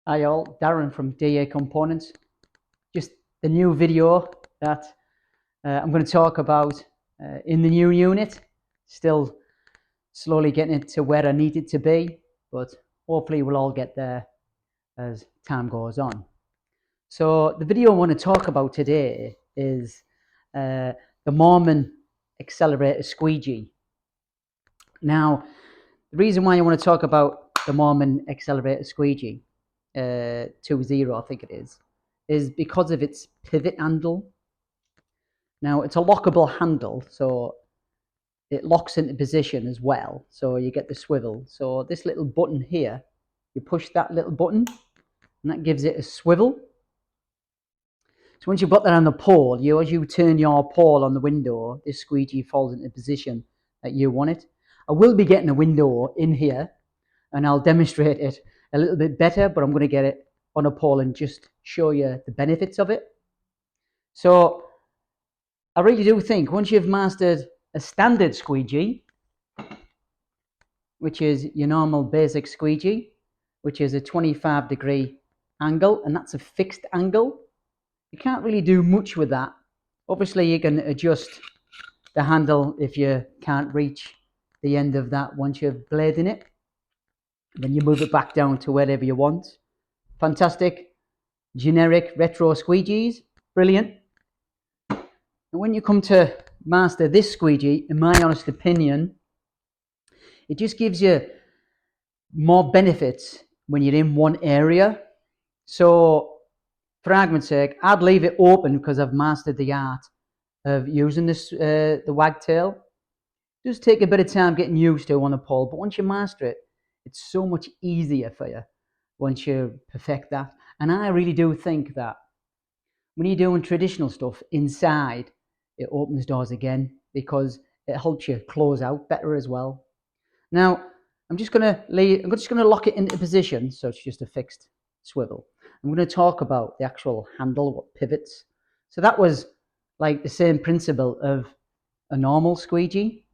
Hi all, Darren from DA Components. Just the new video that I'm going to talk about in the new unit. Still slowly getting it to where I need it to be, but hopefully we'll all get there as time goes on. So the video I want to talk about today is the Moerman Excelerator Squeegee. Now, the reason why I want to talk about the Moerman Excelerator Squeegee 2.0, I think it is because of its pivot handle. Now, it's a lockable handle, so it locks into position as well, so you get the swivel. So this little button here, you push that little button and that gives it a swivel. So once you've got that on the pole, as you turn your pole on the window, this squeegee falls into position that you want it. I will be getting a window in here and I'll demonstrate it a little bit better, but I'm going to get it on a pole and just show you the benefits of it. So I really do think once you've mastered a standard squeegee, which is your normal basic squeegee, which is a 25-degree angle, and that's a fixed angle, you can't really do much with that. Obviously you can adjust the handle if you can't reach the end of that once you've bladed it. Then you move it back down to wherever you want. Fantastic, generic retro squeegees, brilliant. And when you come to master this squeegee, in my honest opinion, it just gives you more benefits when you're in one area. So for argument's sake, I'd leave it open because I've mastered the art of using this the wagtail. It does take a bit of time getting used to on a pole, but once you master it, it's so much easier for you once you perfect that. And I really do think that when you're doing traditional stuff inside, it opens doors again because it helps you close out better as well. Now, I'm just going to lock it into position, so it's just a fixed swivel. I'm going to talk about the actual handle, what pivots. So that was like the same principle of a normal squeegee,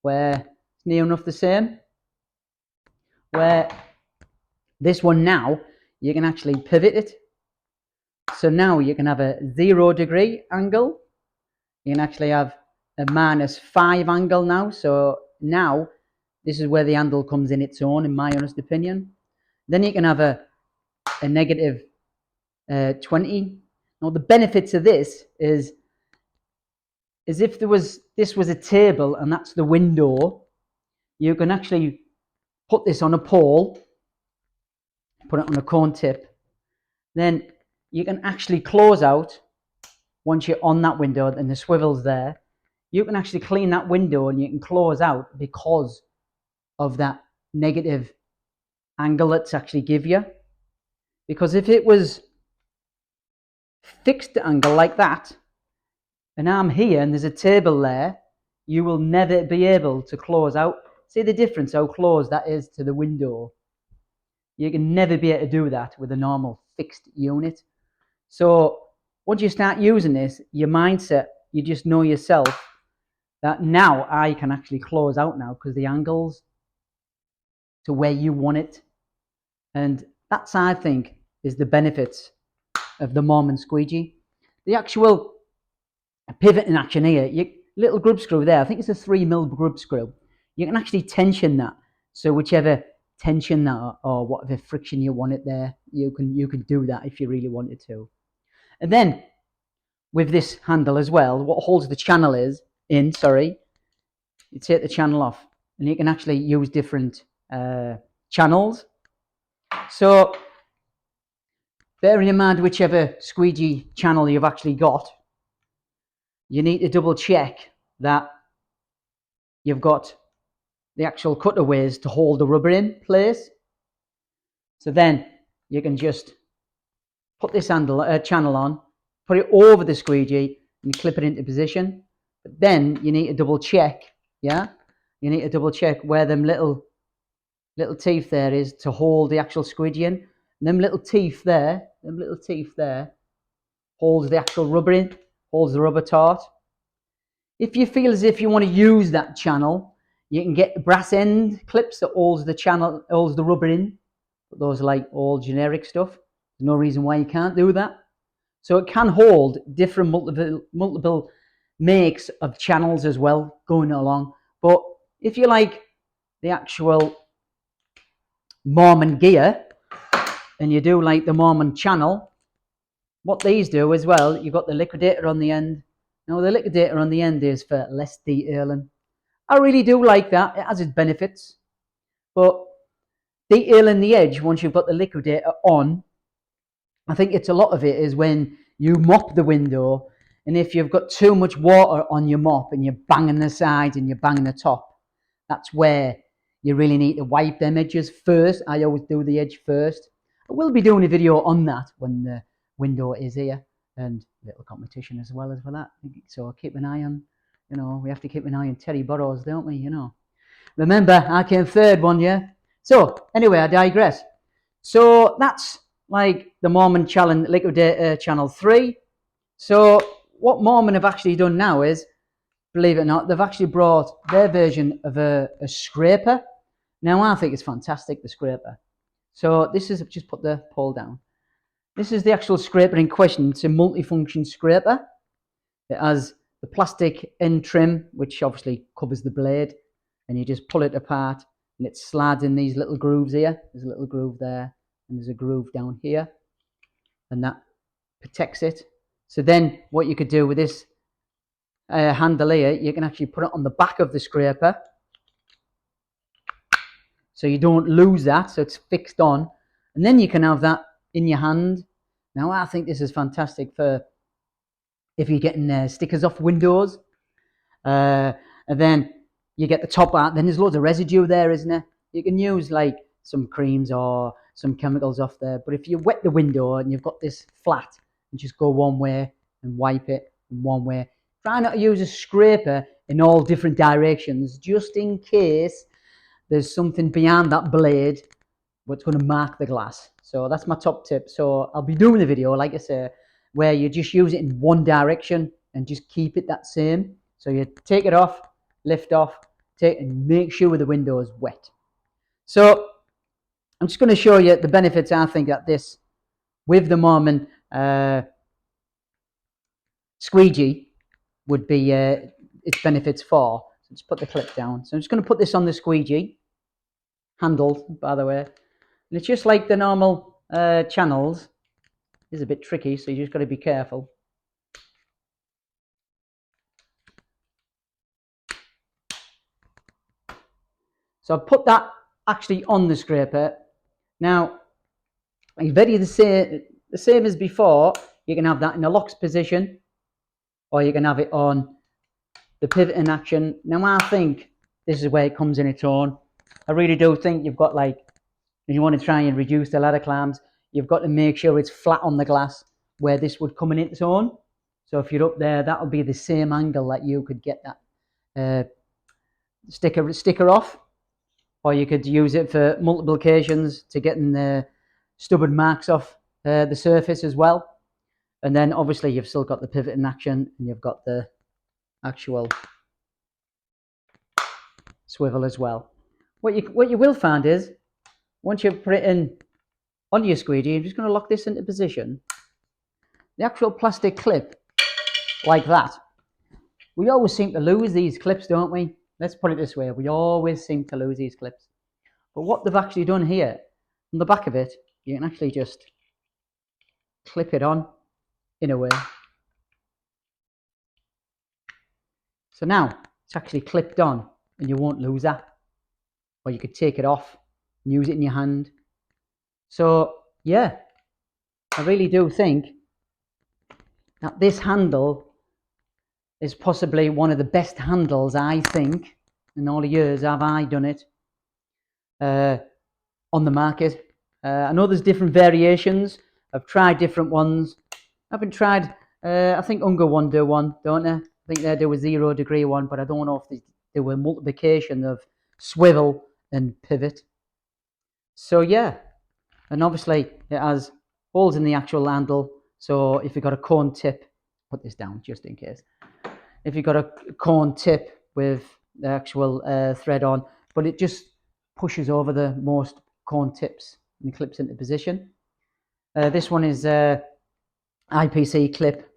where it's near enough the same. Where this one now, you can actually pivot it. So now you can have a 0-degree angle. You can actually have a -5 angle now. So now this is where the handle comes in its own, in my honest opinion. Then you can have a -20. Now the benefits of this is if this was a table and that's the window, you can actually put this on a pole, put it on a cone tip, then you can actually close out once you're on that window and the swivel's there. You can actually clean that window and you can close out because of that negative angle that's actually give you. Because if it was fixed angle like that, and I'm here and there's a table there, you will never be able to close out. See the difference, how close that is to the window? You can never be able to do that with a normal fixed unit. So once you start using this, your mindset, you just know yourself that now I can actually close out now because the angle's to where you want it. And that's, I think, is the benefits of the Moerman squeegee. The actual pivot in action here, little grub screw there, I think it's a 3mm grub screw. You can actually tension that. So whichever tension that or whatever friction you want it there, you can do that if you really wanted to. And then with this handle as well, what holds the channel you take the channel off and you can actually use different channels. So bearing in mind whichever squeegee channel you've actually got, you need to double check that you've got the actual cutaways to hold the rubber in place. So then you can just put this channel on, put it over the squeegee and clip it into position. But then you need to double check, you need to double check where them little teeth there is to hold the actual squeegee in. And them little teeth there holds the actual rubber in, holds the rubber taut. If you feel as if you want to use that channel, you can get brass end clips that holds the rubber in. but those are like all generic stuff. There's no reason why you can't do that. So it can hold different multiple makes of channels as well going along. But if you like the actual Moerman gear and you do like the Moerman channel, what these do as well, you've got the Liquidator on the end. Now the Liquidator on the end is for less detailing. I really do like that. It has its benefits. But detailing the edge, once you've got the Liquidator on, I think it's a lot of it is when you mop the window, and if you've got too much water on your mop and you're banging the sides and you're banging the top, that's where you really need to wipe them edges first. I always do the edge first. I will be doing a video on that when the window is here, and a little competition as well as for that. So keep an eye on, we have to keep an eye on Terry Burrows, don't we? Remember, I came third one year. So anyway, I digress. So that's like the Moerman Challenge Liquidator Channel 3. So what Moerman have actually done now is, believe it or not, they've actually brought their version of a scraper. Now I think it's fantastic, the scraper. So this is, just put the pole down. This is the actual scraper in question. It's a multifunction scraper. It has the plastic end trim, which obviously covers the blade, and you just pull it apart and it slides in these little grooves here. There's a little groove there, and there's a groove down here, and that protects it. So then what you could do with this handle here, you can actually put it on the back of the scraper, so you don't lose that, so it's fixed on, and then you can have that in your hand. Now I think this is fantastic for if you're getting stickers off windows, and then you get the top out, then there's loads of residue there, isn't there? You can use like some creams or some chemicals off there, but if you wet the window and you've got this flat, and just go one way and wipe it in one way. Try not to use a scraper in all different directions, just in case there's something behind that blade what's going to mark the glass. So that's my top tip. So I'll be doing a video, like I say, where you just use it in one direction and just keep it that same. So you take it off, lift off, and make sure the window is wet. So I'm just going to show you the benefits I think that this, with the Moerman Squeegee, would be its benefits for. So just put the clip down. So I'm just going to put this on the Squeegee, handled by the way, and it's just like the normal channels. It's a bit tricky, so you just got to be careful. So I put that actually on the scraper. Now, it's very the same as before. You can have that in a locked position, or you can have it on the pivot in action. Now I think this is where it comes in its own. I really do think you've got, like, if you want to try and reduce the ladder clamps, you've got to make sure it's flat on the glass where this would come in its own. So if you're up there, that'll be the same angle that you could get that sticker off, or you could use it for multiple occasions to getting the stubborn marks off the surface as well. And then obviously you've still got the pivot in action, and you've got the actual swivel as well. What you will find is, once you put it in onto your squeegee, I'm just going to lock this into position. The actual plastic clip, like that. We always seem to lose these clips, don't we? Let's put it this way, we always seem to lose these clips. But what they've actually done here, on the back of it, you can actually just clip it on in a way. So now it's actually clipped on and you won't lose that. Or you could take it off and use it in your hand. So yeah, I really do think that this handle is possibly one of the best handles, I think, in all the years I've done it, on the market. I know there's different variations. I've tried different ones. I haven't tried, I think Unger one do one, don't they? I think they do a 0 degree one, but I don't know if they do a multiplication of swivel and pivot. So yeah, and obviously it has holes in the actual handle. So if you've got a cone tip, put this down just in case. If you've got a cone tip with the actual thread on, but it just pushes over the most cone tips. and it clips into position. This one is IPC clip,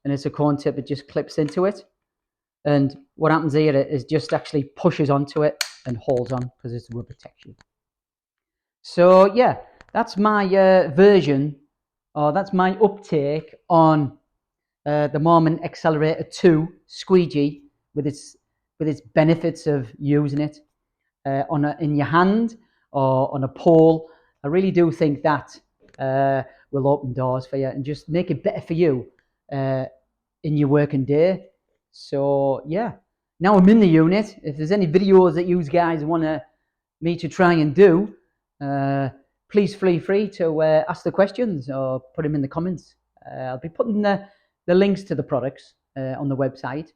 and it's a corn tip. It just clips into it, and what happens here is just actually pushes onto it and holds on because it's rubber texture. So yeah, that's my version, or that's my uptake on the Moerman Excelerator 2 Squeegee with its benefits of using it in your hand or on a pole. I really do think that will open doors for you and just make it better for you in your working day. So yeah, now I'm in the unit. If there's any videos that you guys want me to try and do, please feel free to ask the questions or put them in the comments. I'll be putting the links to the products on the website,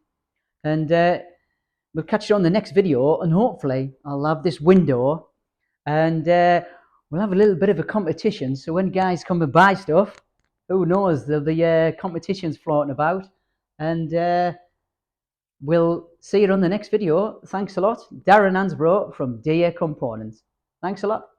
and we'll catch you on the next video, and hopefully I'll have this window, and we'll have a little bit of a competition, so when guys come and buy stuff, who knows, there'll be competitions floating about, and we'll see you on the next video. Thanks a lot. Darren Ansbro from DA Components. Thanks a lot.